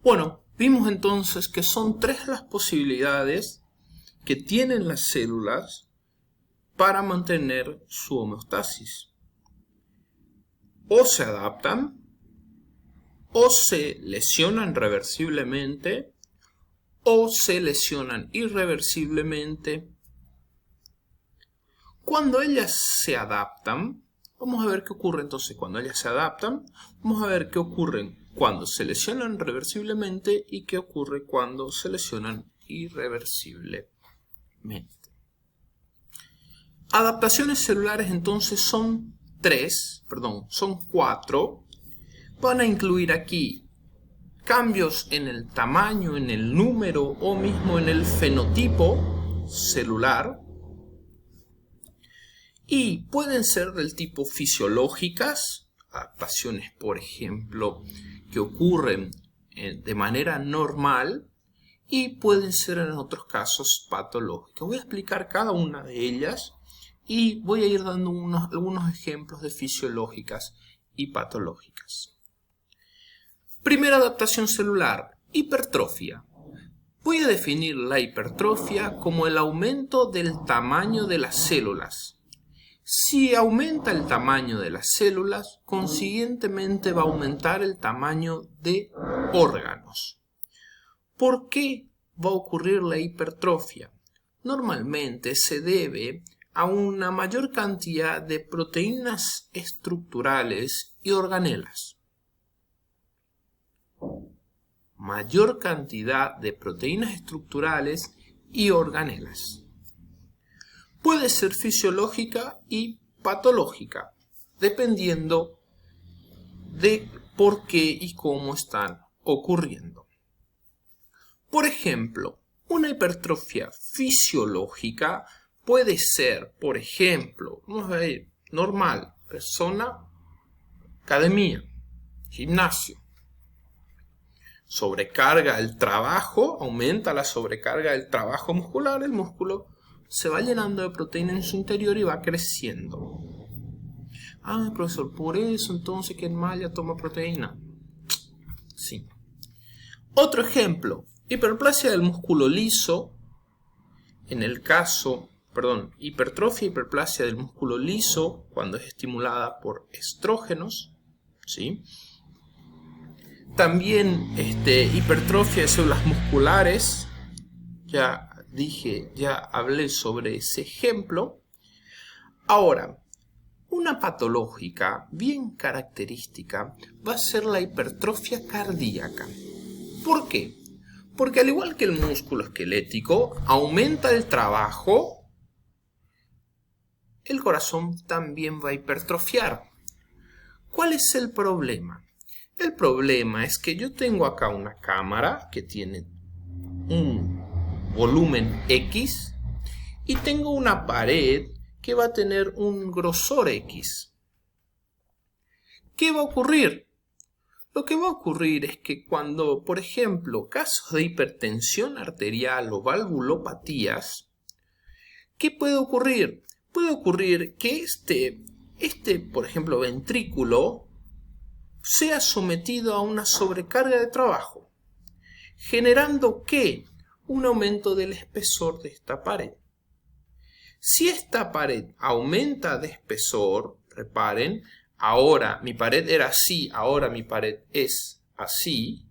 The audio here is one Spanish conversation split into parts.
Bueno, vimos entonces que son tres las posibilidades que tienen las células para mantener su homeostasis. O se adaptan, o se lesionan reversiblemente, o se lesionan irreversiblemente. Cuando ellas se adaptan, vamos a ver qué ocurre entonces cuando ellas se adaptan. Vamos a ver qué ocurre cuando se lesionan reversiblemente y qué ocurre cuando se lesionan irreversiblemente. Adaptaciones celulares entonces son cuatro. Van a incluir aquí cambios en el tamaño, en el número o mismo en el fenotipo celular. Y pueden ser del tipo fisiológicas, adaptaciones por ejemplo que ocurren de manera normal, y pueden ser en otros casos patológicas. Voy a explicar cada una de ellas y voy a ir dando algunos ejemplos de fisiológicas y patológicas. Primera adaptación celular, hipertrofia. Voy a definir la hipertrofia como el aumento del tamaño de las células. Si aumenta el tamaño de las células, consiguientemente va a aumentar el tamaño de órganos. ¿Por qué va a ocurrir la hipertrofia? Normalmente se debe a una mayor cantidad de proteínas estructurales y organelas. Mayor cantidad de proteínas estructurales y organelas. Puede ser fisiológica y patológica, dependiendo de por qué y cómo están ocurriendo. Por ejemplo, una hipertrofia fisiológica puede ser, por ejemplo, vamos a ver, normal, persona, academia, gimnasio. Sobrecarga el trabajo, aumenta la sobrecarga del trabajo muscular, el músculo se va llenando de proteína en su interior y va creciendo. Ah, profesor, por eso entonces que el malla toma proteína. Sí. Otro ejemplo, hiperplasia del músculo liso. En el caso, hipertrofia y hiperplasia del músculo liso cuando es estimulada por estrógenos. ¿Sí? También hipertrofia de células musculares. Ya hablé sobre ese ejemplo. Ahora, una patológica bien característica va a ser la hipertrofia cardíaca. ¿Por qué? Porque al igual que el músculo esquelético aumenta el trabajo, el corazón también va a hipertrofiar. ¿Cuál es el problema? El problema es que yo tengo acá una cámara que tiene un volumen X y tengo una pared que va a tener un grosor X. ¿Qué va a ocurrir? Lo que va a ocurrir es que cuando, por ejemplo, casos de hipertensión arterial o valvulopatías, ¿qué puede ocurrir? Puede ocurrir que por ejemplo, ventrículo sea sometido a una sobrecarga de trabajo, generando ¿qué? Un aumento del espesor de esta pared. Si esta pared aumenta de espesor, reparen, ahora mi pared era así, ahora mi pared es así,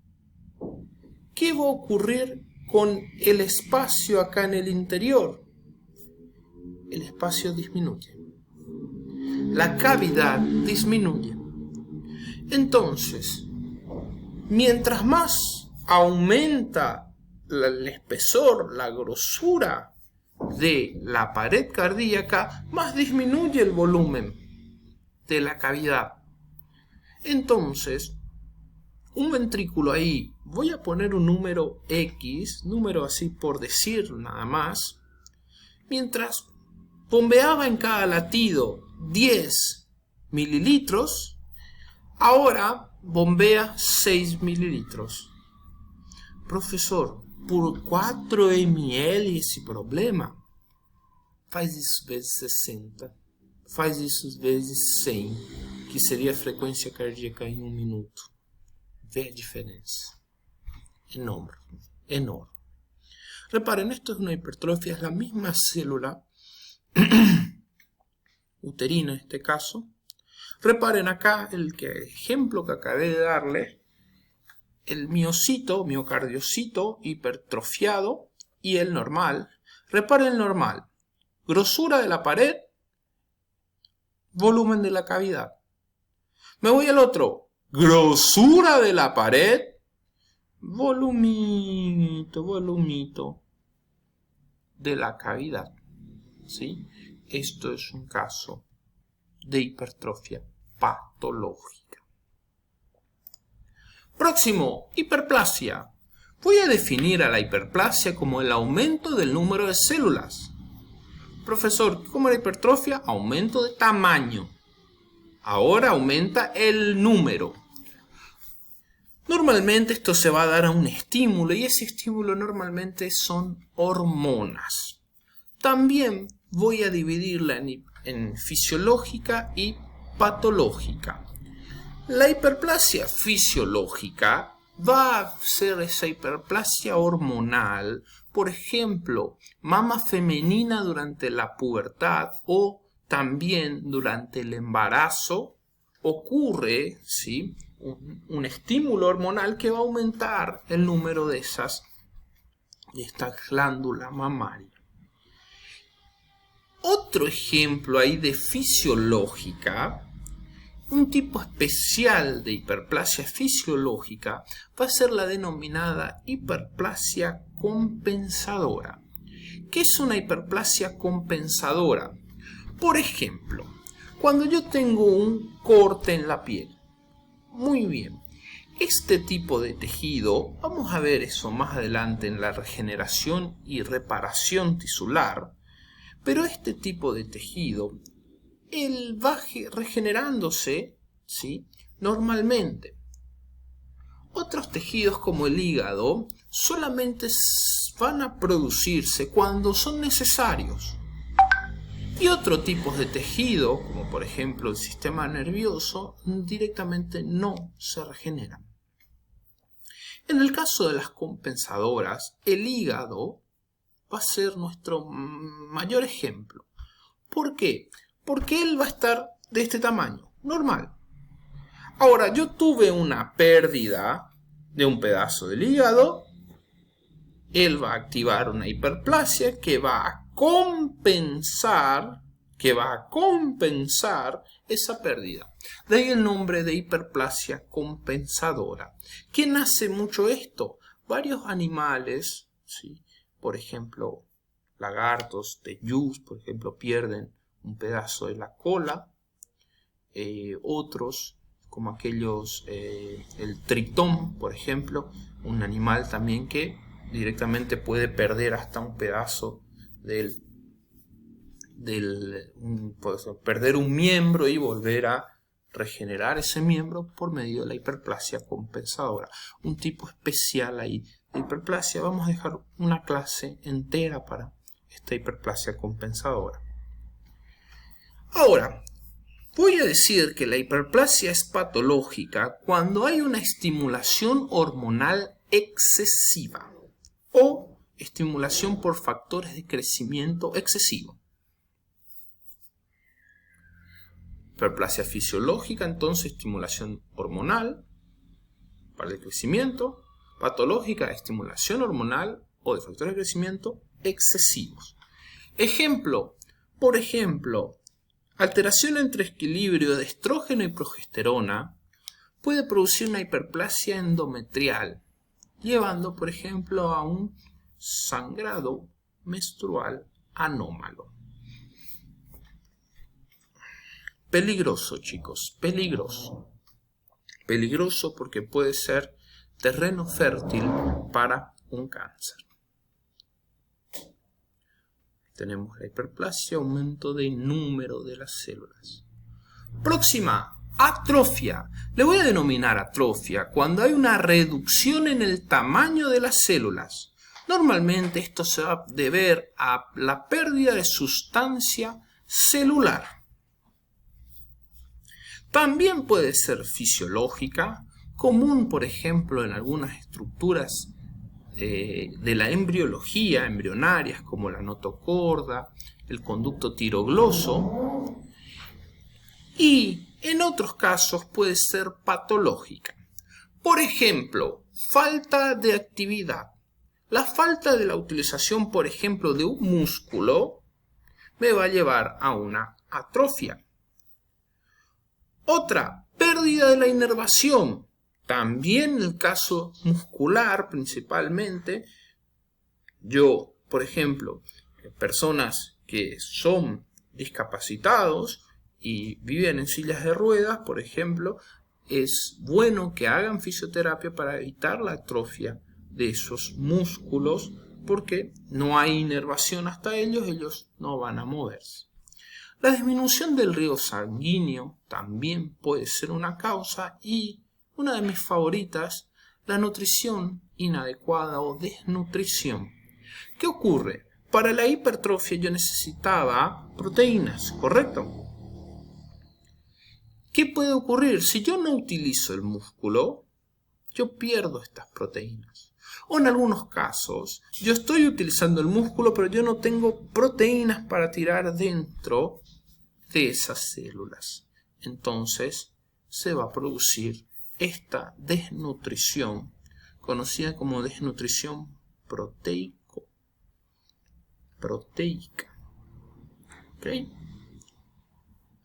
¿qué va a ocurrir con el espacio acá en el interior? El espacio disminuye. La cavidad disminuye. Entonces, mientras más aumenta el espesor, la grosura de la pared cardíaca, más disminuye el volumen de la cavidad. Entonces, un ventrículo ahí, voy a poner un número X, número así por decir nada más, mientras bombeaba en cada latido 10 mililitros, ahora bombea 6 mililitros. Professor, por 4 ml esse problema? Faz isso vezes 60. Faz isso vezes 100, que seria a frequência cardíaca em 1 minuto. Vê a diferença. enorme. Reparen, esto es una hipertrofia, es la misma célula uterina en este caso. Reparen acá el ejemplo que acabé de darle, el miocardiocito hipertrofiado y el normal. Reparen el normal, grosura de la pared, volumen de la cavidad. Me voy al otro, grosura de la pared, volumito de la cavidad. ¿Sí? Esto es un caso de hipertrofia patológica. Próximo, hiperplasia. Voy a definir a la hiperplasia como el aumento del número de células. Profesor, ¿cómo era hipertrofia? Aumento de tamaño. Ahora aumenta el número. Normalmente esto se va a dar a un estímulo y ese estímulo normalmente son hormonas. También voy a dividirla en fisiológica y patológica. La hiperplasia fisiológica va a ser esa hiperplasia hormonal, por ejemplo, mama femenina durante la pubertad o también durante el embarazo. Ocurre, ¿sí?, un estímulo hormonal que va a aumentar el número de esta glándula mamaria. Otro ejemplo ahí de fisiológica, un tipo especial de hiperplasia fisiológica va a ser la denominada hiperplasia compensadora. ¿Qué es una hiperplasia compensadora? Por ejemplo, cuando yo tengo un corte en la piel, muy bien, este tipo de tejido, vamos a ver eso más adelante en la regeneración y reparación tisular, pero este tipo de tejido, él va regenerándose, ¿sí?, normalmente. Otros tejidos como el hígado solamente van a producirse cuando son necesarios. Y otros tipos de tejido, como por ejemplo el sistema nervioso, directamente no se regeneran. En el caso de las compensadoras, el hígado va a ser nuestro mayor ejemplo. ¿Por qué? Porque él va a estar de este tamaño, normal. Ahora, yo tuve una pérdida de un pedazo del hígado, él va a activar una hiperplasia que va a compensar esa pérdida. De ahí el nombre de hiperplasia compensadora. ¿Quién hace mucho esto? Varios animales, ¿sí?, por ejemplo, lagartos, teyús, por ejemplo, pierden un pedazo de la cola. Otros, como aquellos, el tritón, por ejemplo, un animal también que directamente puede perder hasta un pedazo perder un miembro y volver a regenerar ese miembro por medio de la hiperplasia compensadora. Un tipo especial ahí de hiperplasia. Vamos a dejar una clase entera para esta hiperplasia compensadora. Ahora, voy a decir que la hiperplasia es patológica cuando hay una estimulación hormonal excesiva o estimulación por factores de crecimiento excesivo. Hiperplasia fisiológica, entonces, estimulación hormonal para el crecimiento. Patológica, estimulación hormonal o de factores de crecimiento excesivos. Ejemplo, por ejemplo, alteración entre equilibrio de estrógeno y progesterona puede producir una hiperplasia endometrial, llevando, por ejemplo, a un sangrado menstrual anómalo. Peligroso, chicos, peligroso. Peligroso porque puede ser terreno fértil para un cáncer. Tenemos la hiperplasia, aumento de número de las células. Próxima, atrofia. Le voy a denominar atrofia cuando hay una reducción en el tamaño de las células. Normalmente esto se va a deber a la pérdida de sustancia celular. También puede ser fisiológica, común por ejemplo en algunas estructuras de la embriología, embrionarias como la notocorda, el conducto tirogloso, y en otros casos puede ser patológica. Por ejemplo, falta de actividad. La falta de la utilización, por ejemplo, de un músculo me va a llevar a una atrofia. Otra, pérdida de la inervación. También en el caso muscular principalmente. Yo, por ejemplo, personas que son discapacitados y viven en sillas de ruedas, por ejemplo, es bueno que hagan fisioterapia para evitar la atrofia de esos músculos, porque no hay inervación hasta ellos no van a moverse. La disminución del riego sanguíneo también puede ser una causa, y una de mis favoritas, la nutrición inadecuada o desnutrición. ¿Qué ocurre? Para la hipertrofia yo necesitaba proteínas, ¿correcto? ¿Qué puede ocurrir? Si yo no utilizo el músculo, yo pierdo estas proteínas. O en algunos casos, yo estoy utilizando el músculo, pero yo no tengo proteínas para tirar dentro de esas células. Entonces, se va a producir esta desnutrición, conocida como desnutrición proteica. ¿Ok?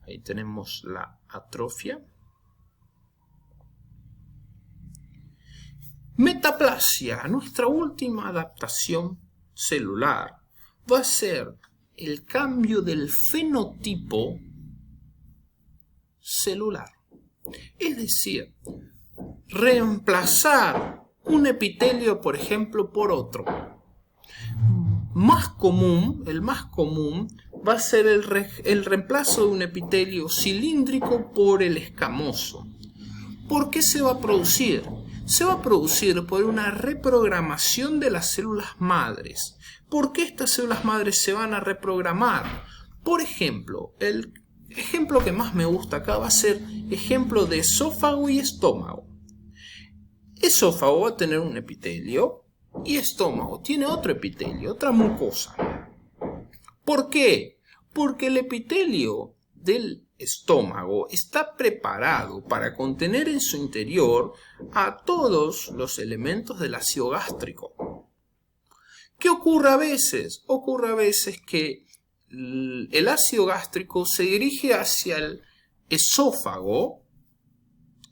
Ahí tenemos la atrofia. Metaplasia, nuestra última adaptación celular, va a ser el cambio del fenotipo celular. Es decir, reemplazar un epitelio, por ejemplo, por otro. El más común va a ser el reemplazo de un epitelio cilíndrico por el escamoso. ¿Por qué se va a producir? Se va a producir por una reprogramación de las células madres. ¿Por qué estas células madres se van a reprogramar? Por ejemplo, el ejemplo que más me gusta acá va a ser ejemplo de esófago y estómago. Esófago va a tener un epitelio y estómago tiene otro epitelio, otra mucosa. ¿Por qué? Porque el epitelio del estómago está preparado para contener en su interior a todos los elementos del ácido gástrico. ¿Qué ocurre a veces? Ocurre a veces que el ácido gástrico se dirige hacia el esófago,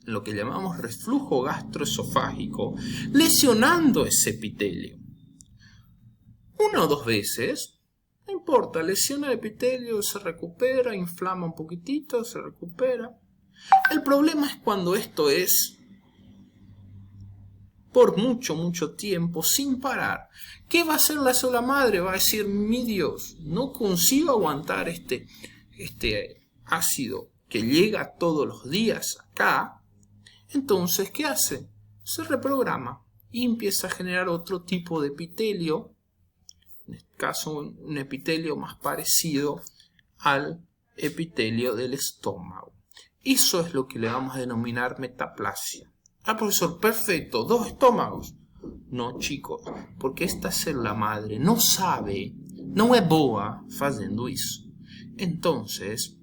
lo que llamamos reflujo gastroesofágico, lesionando ese epitelio. Una o dos veces, no importa, lesiona el epitelio, se recupera, inflama un poquitito, se recupera. El problema es cuando esto es por mucho tiempo, sin parar. ¿Qué va a hacer la célula madre? Va a decir, mi Dios, no consigo aguantar este ácido que llega todos los días acá. Entonces, ¿qué hace? Se reprograma y empieza a generar otro tipo de epitelio, en este caso un epitelio más parecido al epitelio del estómago. Eso es lo que le vamos a denominar metaplasia. Ah, profesor, perfecto, 2 estómagos. No, chicos, porque esta célula madre no sabe, no es boa fazendo isso. Entonces,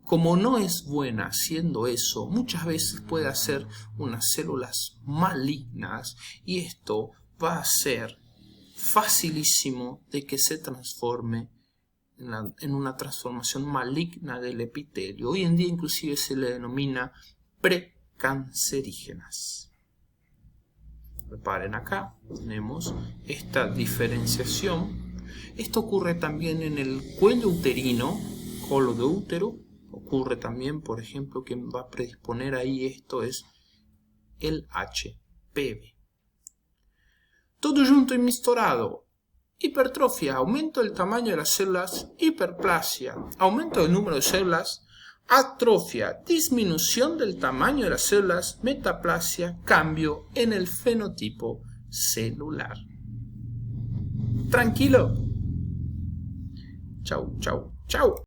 como no es buena haciendo eso, muchas veces puede hacer unas células malignas, y esto va a ser facilísimo de que se transforme en una transformación maligna del epitelio. Hoy en día inclusive se le denomina precancerígenas. Reparen acá, tenemos esta diferenciación. Esto ocurre también en el cuello uterino, colo de útero. Ocurre también, por ejemplo, que va a predisponer ahí, esto es el HPV. Todo junto y misturado. Hipertrofia, aumento del tamaño de las células. Hiperplasia, aumento del número de células. Atrofia, disminución del tamaño de las células. Metaplasia, cambio en el fenotipo celular. Tranquilo. Chau, chau, chau.